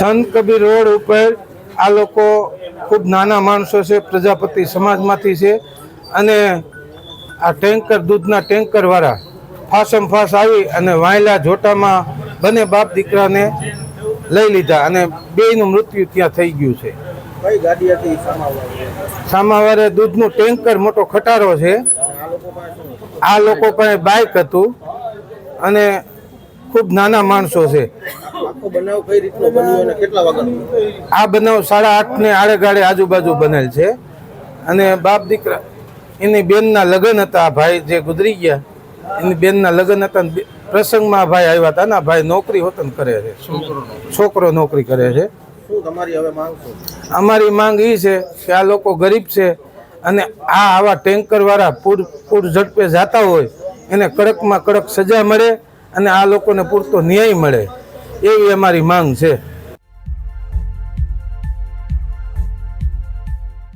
સંત કબીર રોડ ઉપર આ લોકો ખૂબ નાના માણસો છે, પ્રજાપતિ સમાજમાંથી છે અને આ ટેન્કર દૂધના ટેન્કરવાળા ફાસમ ફાસ આવી અને વાયલા જોટામાં બંને બાપ દીકરાને લઈ લીધા અને બેયનું મૃત્યુ ત્યાં થઈ ગયું છે. કઈ ગાડી હતી? સામાવારે દૂધનું ટેન્કર મોટો ખટારો છે. આ લોકો પાસે બાઇક હતું અને ખૂબ નાના માણસો છે. આખો બનાવ કઈ રીતનો બન્યો અને કેટલા વાગ્યાનો? આ બનાવ 8:30 ને આડેગાળે આજુબાજુ બનેલ છે અને બાપ દીકરા એની બેનના લગ્ન હતા. આ ભાઈ જે ગુજરી ગયા એની બેનના લગ્ન હતા. પ્રસંગમાં ભાઈ આવ્યા હતા ને ભાઈ નોકરી હોતન કરે છે, છોકરો નોકરી કરે છે. શું તમારી હવે માંગ છે? અમારી માંગ એ છે કે આ લોકો ગરીબ છે અને આવા ટેન્કરવાળા પૂર ઝડપે જતા હોય એને કડકમાં કડક સજા મળે અને આ લોકોને પૂરતો ન્યાય મળે એવી અમારી માંગ છે.